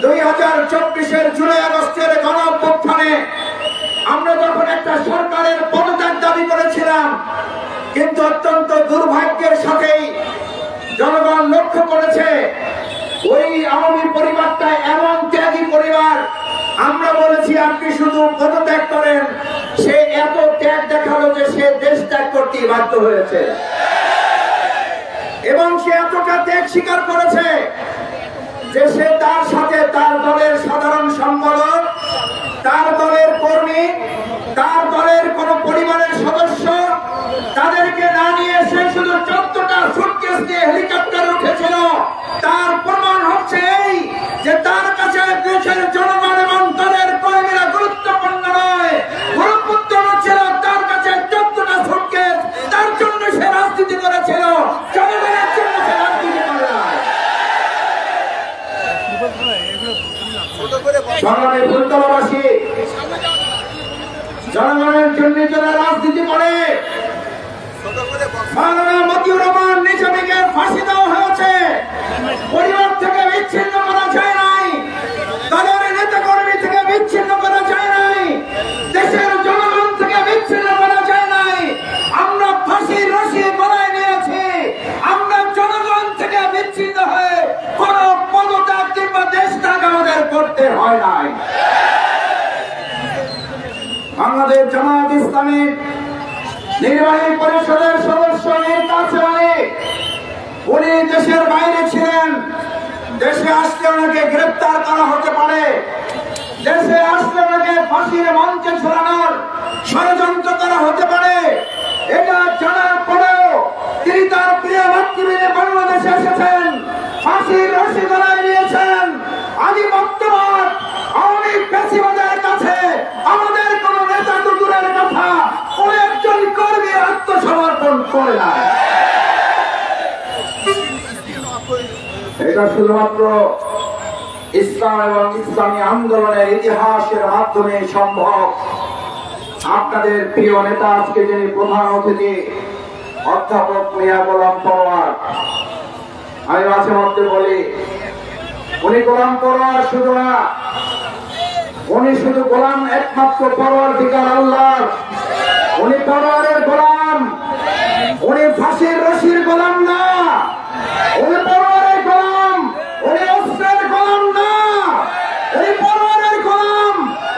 2024-এর জুলাই আগস্টের গণঅভ্যুত্থানে আমরা যখন একটা সরকারের পদত্যাগ দাবি করেছিলাম, কিন্তু অত্যন্ত দুর্ভাগ্যের সাথেই জনগণ লক্ষ্য করেছে ওই আওয়ামী পরিবারটা এমন ত্যাগী পরিবার। আমরা বলেছি আপনি শুধু পদত্যাগ করেন, সে এত ত্যাগ দেখালো যে সে দেশ ত্যাগ করতে বাধ্য হয়েছে এবং সে এতটা ত্যাগ স্বীকার করেছে যে সে তার সাথে তার দলের সাধারণ সম্পাদক, তার দলের কর্মী, তার দলের কোন পরিবারের সদস্য তাদেরকে না নিয়ে সে শুধু 14টা সুটকেস নিয়ে হেলিকপ্টারে উঠেছিল। তার প্রমাণ হচ্ছে এই যে তার কাছে দেশের জনগণ এবং দলের কর্মীরা গুরুত্বপূর্ণ নয়, গুরুত্বপূর্ণ ছিল তার কাছে 14টা সুটকেস। তার জন্য সে রাজনীতি করেছিল, জনগণের জন্য সে রাজনীতি করে না। জনগণের জন্য যারা রাজনীতি করে, মতিউর রহমান নিজামীকে ফাঁসি দেওয়া হয়েছে, পরিবার থেকে বিচ্ছিন্ন করা যায় নাই, দলের নেতা কর্মী থেকে বিচ্ছিন্ন করা যায় নাই, দেশের জনগণ থেকে বিচ্ছিন্ন করা যায় নাই। আমরা ফাঁসির রশি গলায় নিয়েছি। আমরা জনগণ থেকে বিচ্ছিন্ন হয়ে কোন পদত্যাগ কিংবা দেশ ত্যাগ আমাদের করতে হয় নাই। বাংলাদেশ জামায়াত ইসলামী নির্বাহী পরিষদের সদস্য উনি দেশের বাইরে ছিলেন। দেশে আসলে ওনাকে গ্রেপ্তার করা হতে পারে, দেশে আসলে ওনাকে ফাঁসির মঞ্চে ঝোলানোর ষড়যন্ত্র করা হতে পারে। এটা জানার পরেও তিনি তার প্রিয় মাতৃভূমি বাংলাদেশে এসেছেন, ফাঁসির রশি গলায় নিয়েছেন। আজ বর্তমান আওয়ামী ফ্যাসিবাদের কাছে আমাদের কোন নেতা তো দূরের কথা, কোন একজন কর্মী আত্মসমর্পণ করে না। এটা শুধুমাত্র ইসলাম এবং ইসলামী আন্দোলনের ইতিহাসের মাধ্যমে সম্ভব। আপনাদের প্রিয় নেতা আজকে যিনি প্রধান অতিথি অধ্যাপক মিয়া গোলাম পরোয়ার, আমি মাঝে মধ্যে বলি উনি গোলাম পরোয়ার শুধু না, উনি শুধু গোলাম একমাত্র পরওয়ারদিগার আল্লাহর। উনি পরোয়ারের গোলাম, উনি ফাঁসির রশির গোলাম না, উনি পরোয়ারের গোলাম, উনি অস্ত্রের গোলাম না, উনি পরোয়ারের গোলাম,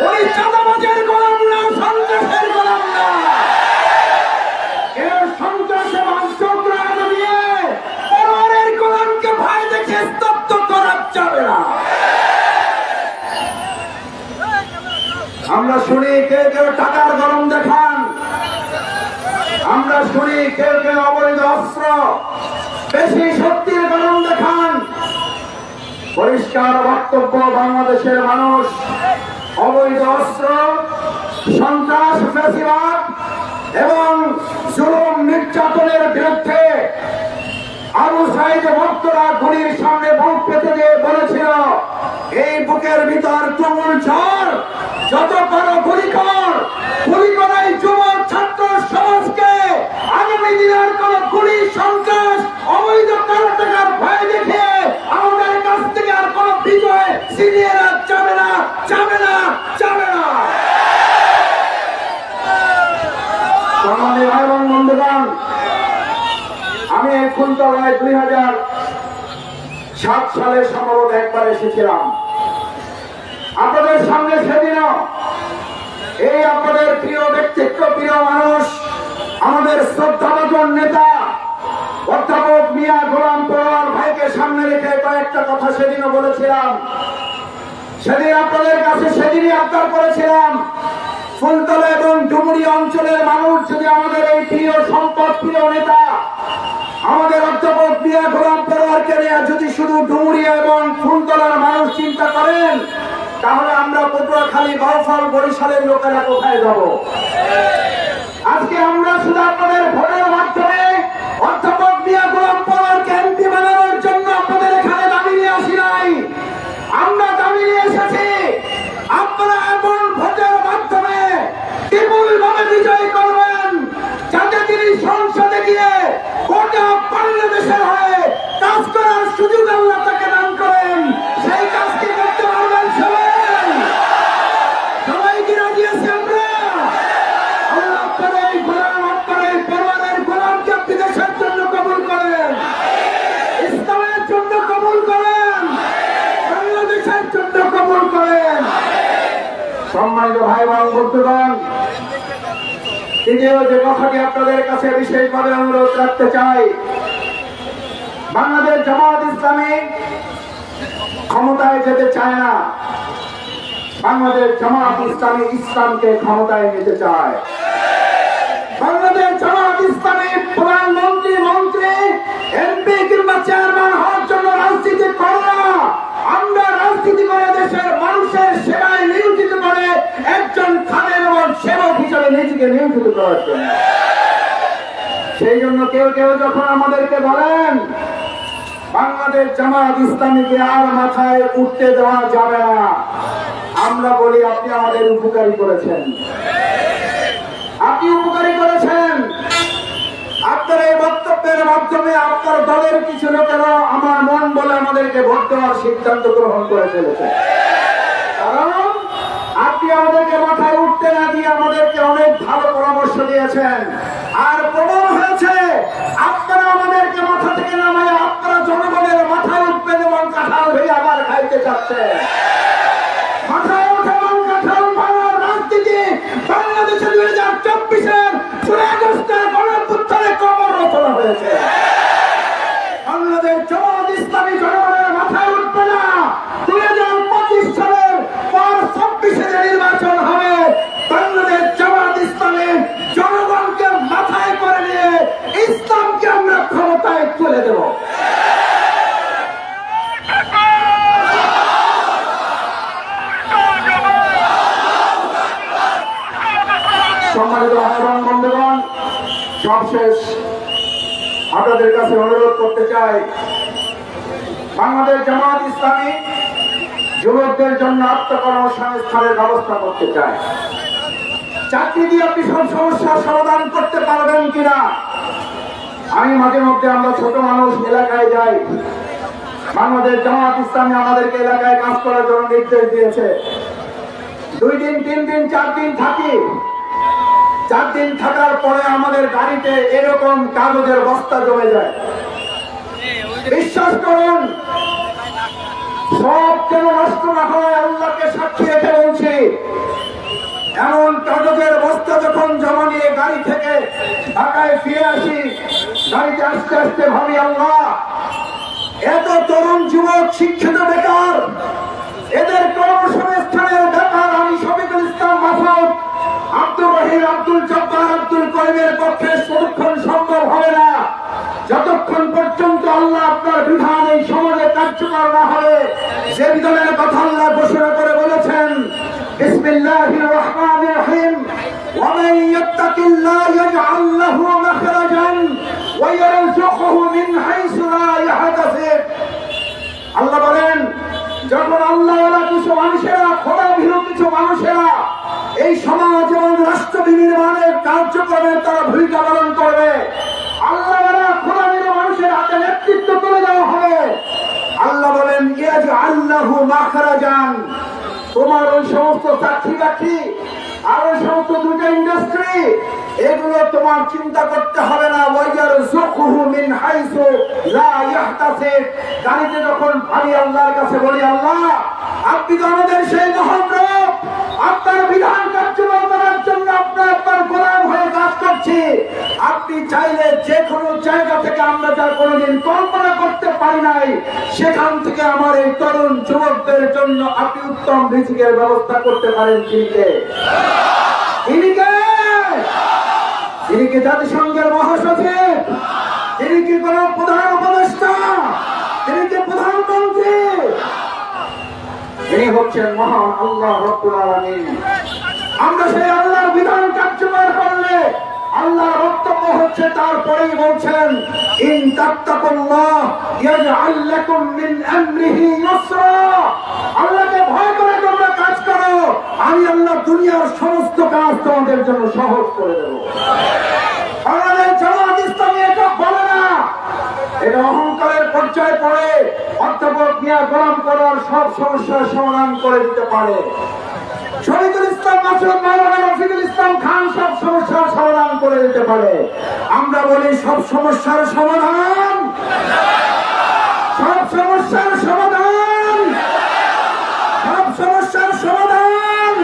উনি চাঁদাবাজের গোলাম না, সন্ত্রাসের গোলাম না। কেউ সন্ত্রাস এবং চক্রান্ত দিয়ে পরোয়ারের গোলামকে ভয় দেখে স্তব্ধ করা যাবে না। আমরা শুনি কেউ কেউ টাকার গরম দেখান, আমরা শুনি কেউ কেউ অবৈধ অস্ত্র বেশি শক্তির গরম দেখান। পরিষ্কার বক্তব্য, বাংলাদেশের মানুষ অবৈধ অস্ত্র, সন্ত্রাস, ফ্যাসিবাদ এবং জুলুম নির্যাতনের বিরুদ্ধে আবু সাইদ ভক্তরা গুলির সামনে বুক পেতে দিয়ে বলেছিল এই বুকের ভিতর তুমুল ঝড়, যত বড় গুলি কর, গুলি করাই যুব ছাত্র সমাজকে আগামী দিনের কোন গুলি, সন্ত্রাস, অবৈধ কারো টাকার ভয় দেখে আমাদের কাছ থেকে আর কোন বিজয় ছিনিয়ে যাবে না, যাবে না, যাবে না। ভাই এবং বন্ধুগণ, আমি ফুলতলায় 2007 সালে সম্ভবত একবার এসেছিলাম আপনাদের সামনে। সেদিনও এই আপনাদের প্রিয় ব্যক্তিত্ব, প্রিয় মানুষ, আমাদের শ্রদ্ধাভাজন নেতা অধ্যাপক মিয়া গোলাম পরোয়ার ভাইকে সামনে রেখে কয়েকটা কথা সেদিনও বলেছিলাম। সেদিন আপনাদের কাছে সেদিনই আবদার করেছিলাম, ফুলতলা এবং ডুমুরি অঞ্চলের মানুষ যদি আমাদের এই প্রিয় সম্পদ, প্রিয় নেতা আমাদের অধ্যাপক মিয়া গোলাম পরোয়ারকে নিয়ে যদি শুধু ডুমুরিয়া এবং ফুলতলার মানুষ চিন্তা করেন, তাহলে আমরা পটুয়াখালী, বাউফল, বরিশালের লোকেরা কোথায় যাব? আজকে আমরা শুধু আপনাদের ভোটের মাধ্যমে অধ্যাপক মিয়া গোলাম পরোয়ারকে এমপি বানানোর জন্য আপনাদের এখানে দাবি নিয়ে আসি নাই। আমরা দাবি নিয়ে এসেছি আপনারা এমন ভোটের মাধ্যমে বিপুলভাবে বিজয়ী করবেন, যাতে তিনি সংসদে গিয়ে গোটা বাংলাদেশের হয়ে কাজ করার সুযোগ আল্লাহ তাকে দান করেন। সেই কাজটি করতে পারবেন সম্মানিত ভাই এবং বন্ধুগণ, তৃতীয় যে কথাটি আপনাদের কাছে বিশেষভাবে অনুরোধ রাখতে চাই, বাংলাদেশ জামাত ইসলামী ক্ষমতায় যেতে চায় না, বাংলাদেশ জামাত ইসলামী ইসলামকে ক্ষমতায় নিতে চায়। বাংলাদেশ জামাত ইসলামী প্রধানমন্ত্রী, মন্ত্রী, এমপি কিংবা চেয়ারম্যান হওয়ার জন্য রাজনীতি করে না। আমরা রাজনীতি করে দেশের মানুষের সেবায় নিয়োজিত করে একজন খাদেম এবং সেবক হিসাবে নিজেকে নিয়োজিত করার জন্য। সেই জন্য কেউ কেউ যখন আমাদেরকে বলেন বাংলাদেশ জামাত ইসলামীকে আর মাথায় উঠতে দেওয়া যাবে না, আমরা বলি আপনি আমাদের উপকারী করেছেন, আপনি উপকারী করেছেন। আপনার এই বক্তব্যের মাধ্যমে আপনার দলের কিছু লোকেরা আমার মন বলে আমাদেরকে ভোট দেওয়ার সিদ্ধান্ত গ্রহণ করে ফেলেছে। কারণ আপনি আমাদেরকে মাথায় উঠতে না দিয়ে আমাদেরকে অনেক ভালো পরামর্শ দিয়েছেন, আর প্রমাণ হয়েছে আপনারা আমাদেরকে মাথা থেকে নামায় আপনারা জনগণের মাথায় উঠবেন এবং কাঁঠাল হয়ে আবার খাইতে চাচ্ছে। মাথায় উঠে এবং কাঁঠাল ভাঙার রাজনীতি বাংলাদেশে 2024-এর 16 আগস্টের গণঅভ্যুত্থানে কবর রচনা হয়েছে। বাংলাদেশ জামাত ইসলামী জনগণের মাথায় উঠবে না। 2025 সালের পর 26-এ যে নির্বাচন হবে, বাংলাদেশ জামাত ইসলামী জনগণকে মাথায় করে নিয়ে ইসলামকে আমরা ক্ষমতায় তুলে দেব। সম্মানিত ভাই এবং বন্ধুগণ, সবশেষ আপনাদের কাছে অনুরোধ করতে চাই, বাংলাদেশ জামাত ইসলামী যুবকদের জন্য আত্মকর্মসংস্থানের ব্যবস্থা করতে চায়। চাকরি দিয়ে আপনি সব সমস্যার সমাধান করতে পারবেন কিনা? আমি মাঝে মধ্যে, আমরা ছোট মানুষ, এলাকায় যাই। বাংলাদেশ জামাত ইসলামী আমাদেরকে এলাকায় কাজ করার জন্য নির্দেশ দিয়েছে। 2 দিন, 3 দিন, 4 দিন থাকি। 4 দিন থাকার পরে আমাদের গাড়িতে এরকম কাগজের বস্তা জমে যায়। বিশ্বাস করুন, সব কেন নষ্ট না হয় আল্লাহকে সাক্ষী রেখে বলছি, এমন কাগজের বস্তা যখন জমা নিয়ে গাড়ি থেকে ঢাকায় ফিরে আসি, গাড়িতে আস্তে আস্তে ভাবি, আল্লাহ, এত তরুণ যুবক শিক্ষিত বেকার, এদের কর্মসংস্থানের ব্যাপার আমি শফিকুল ইসলাম মাসুদ, আব্দুর রহিম, আব্দুল জব্বার, আব্দুল করিমের পক্ষে ততক্ষণ সম্ভব হবে না যতক্ষণ পর্যন্ত আল্লাহ আপনার বিধান এই সমাজে কার্যকর না হবে। যে বিধানের কথা আল্লাহ ঘোষণা করে বলেছেন, বিসমিল্লাহির রহমানির রহিম, ওয়া মান ইয়াত্তাকিল্লাহ ইয়াজআল লাহু মাখরাজান ওয়া ইয়ারযুকহু মিন হাইসু লা ইয়াহতাসিব। আল্লাহ বলেন, যখন আল্লাহওয়ালা কিছু মানুষেরা, খোদাভীরু কিছু মানুষেরা এই সমাজ এবং রাষ্ট্র বিনির্মাণের কার্যক্রমে তারা ভূমিকা পালন করবে, আল্লাহওয়ালা খোদাভীরু মানুষের হাতে নেতৃত্ব তুলে দেওয়া হবে। আল্লাহ বলেন, ইয়াজআল লাহু মাখরাজান, তোমার ওই সমস্ত চাকরি বাকরি আর ওই সমস্ত দুটো ইন্ডাস্ট্রি, এগুলো তোমার চিন্তা করতে হবে না। ওয়ায়ারযুকহু মিন হাইসু লা ইয়াহতাসিব। গাড়িতে যখন আমি আল্লাহর কাছে বলি, আল্লাহ, আপনি তো আমাদের সেই মহান রব, আপনার বিধান কার্যকর করার জন্য আপনার গোলাম হয়ে কাজ করছি। আপনি চাইলে যে কোনো জায়গা থেকে আমরা যা কোনোদিন কল্পনা করতে পারি নাই, সেখান থেকে আমার এই তরুণ যুবকদের জন্য আপনি উত্তম রিজিকের ব্যবস্থা করতে পারেন। তিনি কি জাতিসংঘের মহাসচিব? তিনি কি কোন প্রধান উপদেষ্টা? তিনি কি প্রধানমন্ত্রী? তিনি হচ্ছেন মহান আল্লাহ রাব্বুল আলামিন। আমরা সেই আল্লাহর বিধান কার্যকর করলে আল্লাহর বক্তব্য হচ্ছে, তারপরেই বলছেন, ইন তাত্তাকুল্লাহ ইয়াজআল লাকুম মিন আমরিহি ইউসরা। আল্লাহকে ভয় করে তোমরা কাজ করো, আমি আল্লাহ দুনিয়ার সমস্ত কাজ তোমাদের জন্য সহজ করে দেব। বাংলাদেশ জামাত ইসলামী এটা বলে না, এটা অহংকারের পর্যায়ে পড়ে অধ্যাপক মিয়া গোলাম করার সব সমস্যার সমাধান করে দিতে পারে। শফিকুল ইসলাম মাসুদ, মাওলানা রফিকুল ইসলাম খান সব সমস্যার সমাধান করে দিতে পারে। আমরা বলি সব সমস্যার সমাধান, সব সমস্যার সমাধান, সব সমস্যার সমাধান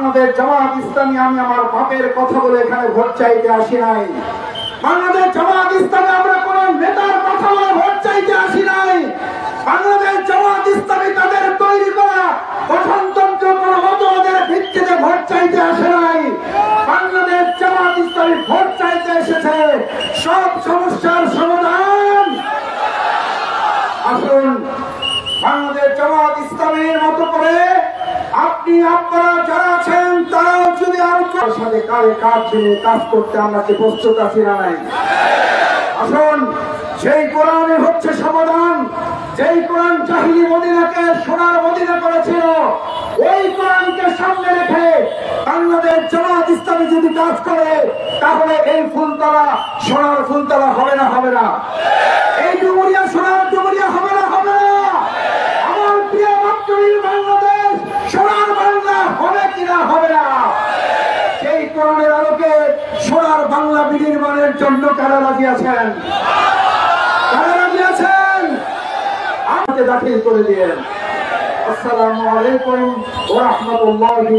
বাংলাদেশ জামাত ইসলামী আমি আমার বাপের কথা বলে এখানে ভোট চাইতে আসি নাই। বাংলাদেশ জামাত ইসলামী আমরা কোন নেতার কথা বলে ভোট চাইতে আসি নাই। বাংলাদেশ জামাত ইসলামী তাদের তৈরি করা গঠনতন্ত্র কোন মতবাদের ভিত্তিতে ভোট চাইতে আসে নাই। বাংলাদেশ জামাত ইসলামী ভোট চাইতে এসেছে সব সমস্যার সমাধান। আসুন বাংলাদেশ জামাত ইসলামীর মতো করে আপনি আপনারা যারা আছেন তারাও যদি আরো সাথে কারে কাজ নিয়ে কাজ করতে আমরা কি প্রস্তুত আছি না নাই? আসুন সেই কোরআনে হচ্ছে সমাধান। যেই কোরআন জাহিলি মদিনাকে সোনার মদিনা করেছিল, ওই কোরআনকে সামনে রেখে বাংলাদেশ জামাত ইসলামী যদি কাজ করে তাহলে এই ফুলতলা সোনার ফুলতলা হবে না? হবে না? এই ডুমুরিয়া সোনার ডুমুরিয়া হবে না? হবে না? আমার প্রিয় মাতৃভূমি বাংলাদেশ সোনার বাংলা হবে কিনা? হবে না? সেই কোরআনের আলোকে সোনার বাংলা বিনির্মাণের জন্য কারা রাজি আছেন? কারা রাজি আছেন? আমাকে দাখিল করে দিয়েন। আসসালামু আলাইকুম ওয়া রাহমাতুল্লাহি।